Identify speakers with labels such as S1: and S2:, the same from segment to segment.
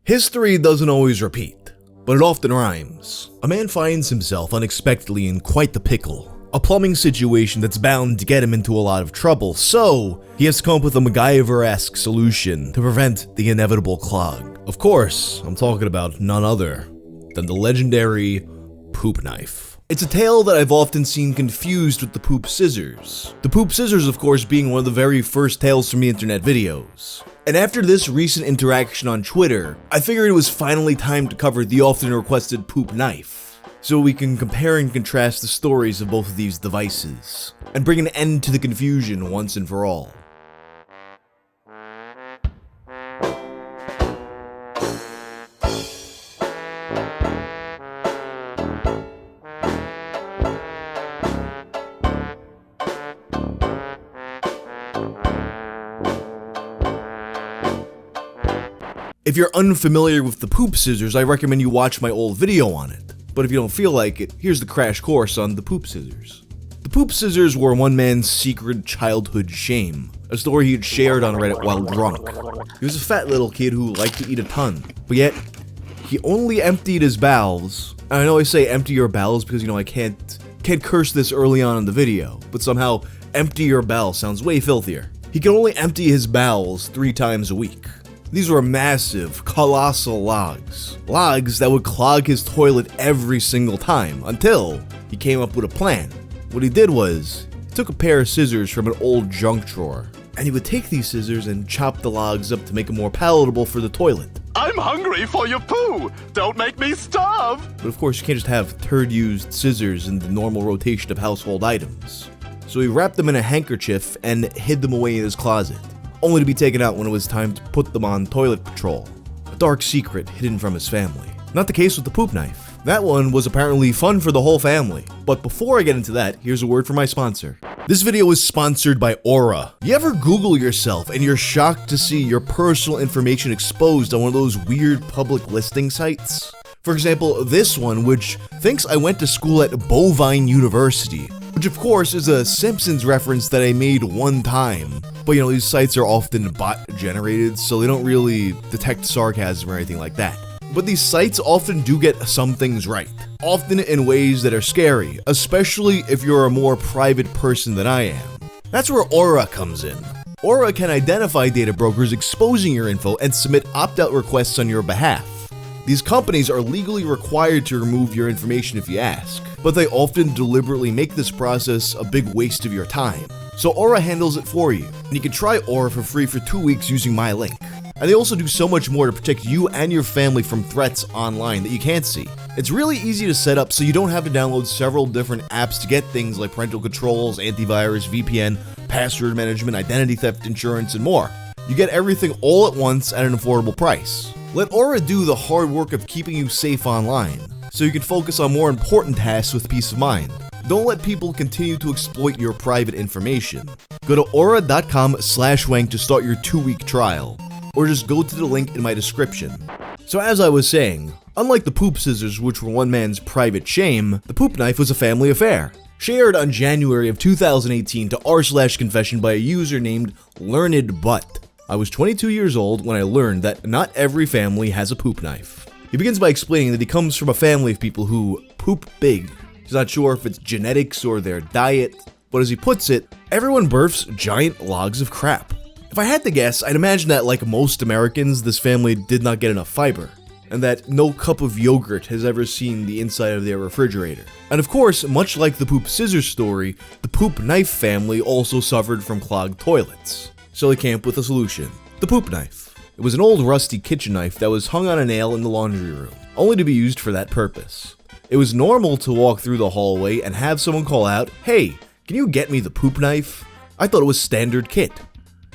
S1: History doesn't always repeat, but it often rhymes. A man finds himself unexpectedly in quite the pickle. A plumbing situation that's bound to get him into a lot of trouble, so he has to come up with a MacGyver-esque solution to prevent the inevitable clog. Of course, I'm talking about none other than the legendary Poopknife. It's a tale that I've often seen confused with the poopscissors. The poopscissors, of course, being one of the very first Tales from the Internet videos. And after this recent interaction on Twitter, I figured it was finally time to cover the often requested Poopknife, so we can compare and contrast the stories of both of these devices, and bring an end to the confusion once and for all. If you're unfamiliar with the poopscissors, I recommend you watch my old video on it. But if you don't feel like it, here's the crash course on the poopscissors. The poopscissors were one man's secret childhood shame, a story he had shared on Reddit while drunk. He was a fat little kid who liked to eat a ton, but yet, he only emptied his bowels. And I know I say empty your bowels because, I can't curse this early on in the video, but somehow empty your bowels sounds way filthier. He could only empty his bowels 3 times a week. These were massive, colossal logs. Logs that would clog his toilet every single time, until he came up with a plan. What he did was, he took a pair of scissors from an old junk drawer, and he would take these scissors and chop the logs up to make them more palatable for the toilet.
S2: I'm hungry for your poo! Don't make me starve!
S1: But of course, you can't just have turd-used scissors in the normal rotation of household items. So he wrapped them in a handkerchief and hid them away in his closet, only to be taken out when it was time to put them on toilet patrol. A dark secret hidden from his family. Not the case with the Poopknife. That one was apparently fun for the whole family. But before I get into that, here's a word from my sponsor. This video is sponsored by Aura. You ever Google yourself and you're shocked to see your personal information exposed on one of those weird public listing sites? For example, this one, which thinks I went to school at Bovine University, which of course is a Simpsons reference that I made one time. But these sites are often bot generated, so they don't really detect sarcasm or anything like that. But these sites often do get some things right, often in ways that are scary, especially if you're a more private person than I am. That's where Aura comes in. Aura can identify data brokers exposing your info and submit opt-out requests on your behalf. These companies are legally required to remove your information if you ask, but they often deliberately make this process a big waste of your time. So Aura handles it for you, and you can try Aura for free for 2 weeks using my link. And they also do so much more to protect you and your family from threats online that you can't see. It's really easy to set up so you don't have to download several different apps to get things like parental controls, antivirus, VPN, password management, identity theft insurance, and more. You get everything all at once at an affordable price. Let Aura do the hard work of keeping you safe online, so you can focus on more important tasks with peace of mind. Don't let people continue to exploit your private information. Go to aura.com/wank to start your 2-week trial, or just go to the link in my description. So as I was saying, unlike the poopscissors, which were one man's private shame, the Poopknife was a family affair. Shared on January of 2018 to r/confession by a user named LearnedButt. I was 22 years old when I learned that not every family has a Poopknife. He begins by explaining that he comes from a family of people who poop big. He's not sure if it's genetics or their diet, but as he puts it, everyone births giant logs of crap. If I had to guess, I'd imagine that like most Americans, this family did not get enough fiber, and that no cup of yogurt has ever seen the inside of their refrigerator. And of course, much like the poopscissors story, the Poopknife family also suffered from clogged toilets. So they came up with a solution. The Poopknife. It was an old rusty kitchen knife that was hung on a nail in the laundry room, only to be used for that purpose. It was normal to walk through the hallway and have someone call out, "Hey, can you get me the Poopknife?" I thought it was standard kit.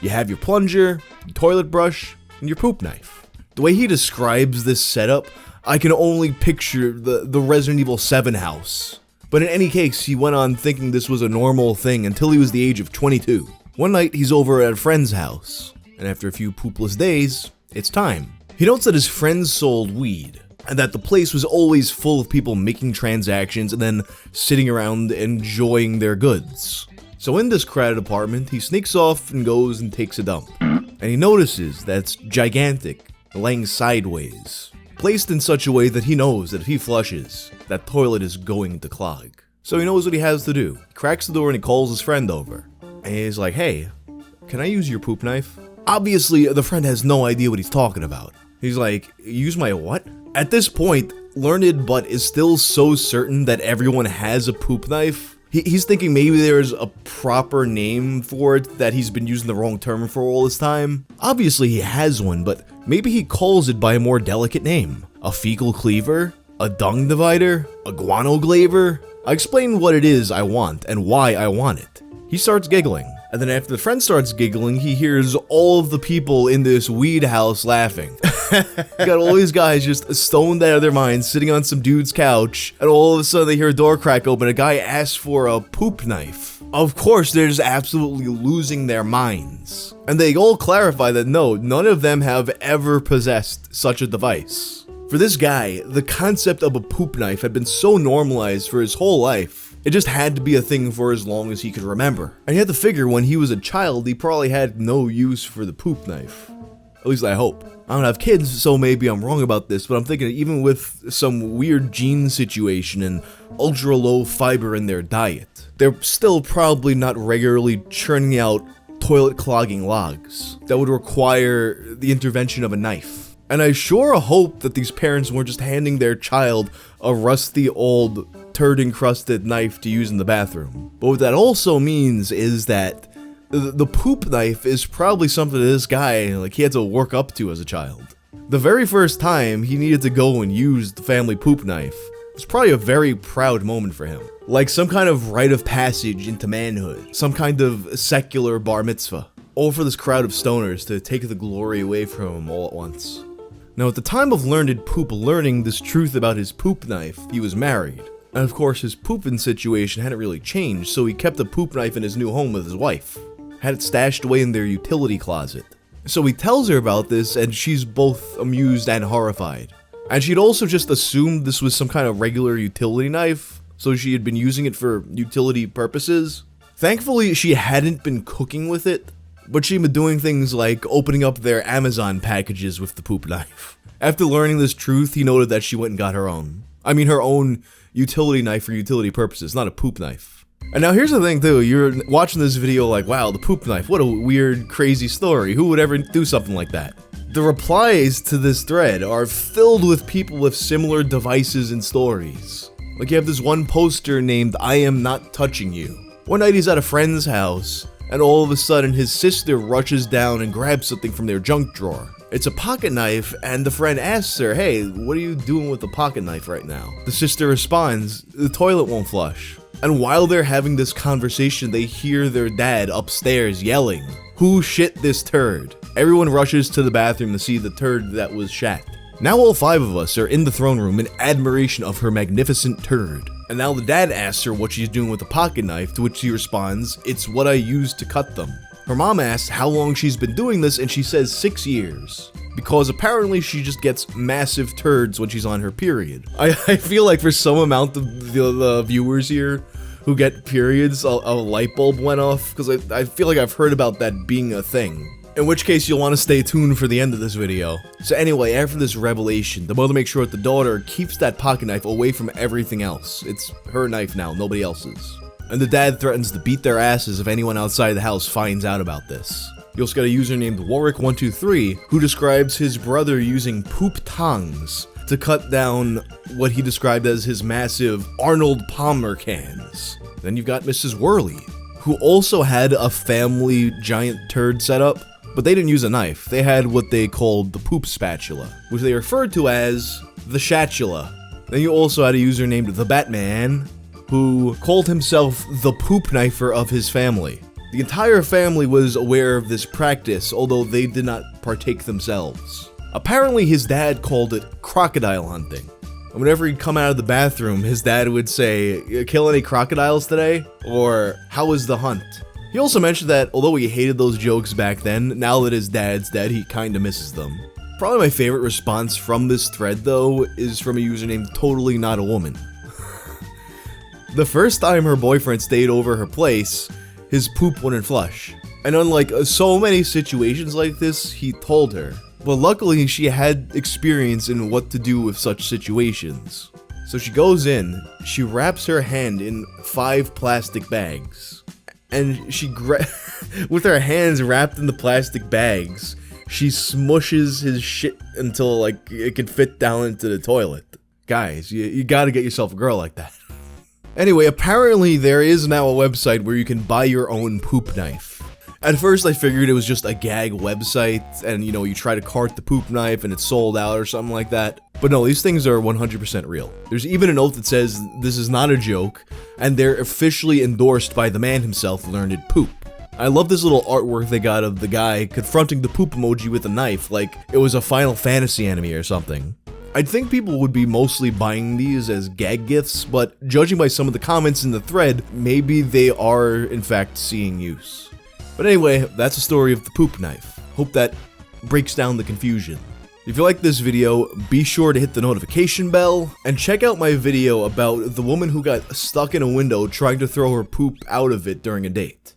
S1: You have your plunger, your toilet brush, and your Poopknife. The way he describes this setup, I can only picture the Resident Evil 7 house. But in any case, he went on thinking this was a normal thing until he was the age of 22. One night, he's over at a friend's house, and after a few poopless days, it's time. He notes that his friends sold weed, and that the place was always full of people making transactions and then sitting around enjoying their goods. So in this crowded apartment, he sneaks off and goes and takes a dump. And he notices that it's gigantic, laying sideways, placed in such a way that he knows that if he flushes, that toilet is going to clog. So he knows what he has to do. He cracks the door and he calls his friend over. And he's like, hey, can I use your poop knife? Obviously, the friend has no idea what he's talking about. He's like, use my what? At this point, Learned Butt is still so certain that everyone has a poop knife. He's thinking maybe there's a proper name for it, that he's been using the wrong term for all this time. Obviously he has one, but maybe he calls it by a more delicate name. A fecal cleaver? A dung divider? A guano glaver? I explain what it is I want and why I want it. He starts giggling, and then after the friend starts giggling, he hears all of the people in this weed house laughing. You got all these guys just stoned out of their minds, sitting on some dude's couch, and all of a sudden they hear a door crack open, a guy asks for a poop knife. Of course, they're just absolutely losing their minds. And they all clarify that no, none of them have ever possessed such a device. For this guy, the concept of a poop knife had been so normalized for his whole life. It just had to be a thing for as long as he could remember. And he had to figure when he was a child, he probably had no use for the poop knife. At least I hope. I don't have kids, so maybe I'm wrong about this, but I'm thinking even with some weird gene situation and ultra low fiber in their diet, they're still probably not regularly churning out toilet clogging logs that would require the intervention of a knife. And I sure hope that these parents weren't just handing their child a rusty old turd-encrusted knife to use in the bathroom. But what that also means is that the poop knife is probably something that this guy, like, he had to work up to as a child. The very first time he needed to go and use the family poop knife was probably a very proud moment for him. Like some kind of rite of passage into manhood, some kind of secular bar mitzvah. All for this crowd of stoners to take the glory away from him all at once. Now, at the time of Learned Poop learning this truth about his poop knife, he was married. And of course, his pooping situation hadn't really changed, so he kept a poop knife in his new home with his wife. Had it stashed away in their utility closet. So he tells her about this, and she's both amused and horrified. And she'd also just assumed this was some kind of regular utility knife, so she had been using it for utility purposes. Thankfully, she hadn't been cooking with it, but she'd been doing things like opening up their Amazon packages with the poop knife. After learning this truth, he noted that she went and got her own. I mean, her own utility knife for utility purposes, not a poop knife. And now here's the thing too, you're watching this video like, wow, the poop knife, what a weird, crazy story. Who would ever do something like that? The replies to this thread are filled with people with similar devices and stories. Like you have this one poster named I Am Not Touching You. One night he's at a friend's house, and all of a sudden his sister rushes down and grabs something from their junk drawer. It's a pocket knife, and the friend asks her, hey, what are you doing with the pocket knife right now? The sister responds, the toilet won't flush. And while they're having this conversation, they hear their dad upstairs yelling, who shit this turd? Everyone rushes to the bathroom to see the turd that was shat. Now all 5 of us are in the throne room in admiration of her magnificent turd. And now the dad asks her what she's doing with the pocket knife, to which she responds, it's what I use to cut them. Her mom asks how long she's been doing this, and she says 6 years. Because apparently she just gets massive turds when she's on her period. I feel like for some amount of the viewers here who get periods, a light bulb went off, because I feel like I've heard about that being a thing. In which case you'll want to stay tuned for the end of this video. So anyway, after this revelation, the mother makes sure that the daughter keeps that pocket knife away from everything else. It's her knife now, nobody else's. And the dad threatens to beat their asses if anyone outside the house finds out about this. You also got a user named Warwick123 who describes his brother using poop tongs to cut down what he described as his massive Arnold Palmer cans. Then you've got Mrs. Worley, who also had a family giant turd setup, but they didn't use a knife. They had what they called the poop spatula, which they referred to as the shatula. Then you also had a user named The Batman, who called himself the poop knifer of his family. The entire family was aware of this practice, although they did not partake themselves. Apparently his dad called it crocodile hunting. And whenever he'd come out of the bathroom, his dad would say, kill any crocodiles today? Or, how was the hunt? He also mentioned that although he hated those jokes back then, now that his dad's dead, he kinda misses them. Probably my favorite response from this thread though, is from a user named Totally Not a Woman. The first time her boyfriend stayed over her place, his poop wouldn't flush. And unlike so many situations like this, he told her, But luckily, she had experience in what to do with such situations. So she goes in, she wraps her hand in 5 plastic bags, and with her hands wrapped in the plastic bags, she smushes his shit until, like, it can fit down into the toilet. Guys, you gotta get yourself a girl like that. Anyway, apparently there is now a website where you can buy your own poop knife. At first I figured it was just a gag website, and you know, you try to cart the poop knife and it's sold out or something like that. But no, these things are 100% real. There's even a note that says this is not a joke, and they're officially endorsed by the man himself, Learned Poop. I love this little artwork they got of the guy confronting the poop emoji with a knife like it was a Final Fantasy anime or something. I'd think people would be mostly buying these as gag gifts, but judging by some of the comments in the thread, maybe they are in fact seeing use. But anyway, that's the story of the poop knife. Hope that breaks down the confusion. If you like this video, be sure to hit the notification bell, and check out my video about the woman who got stuck in a window trying to throw her poop out of it during a date.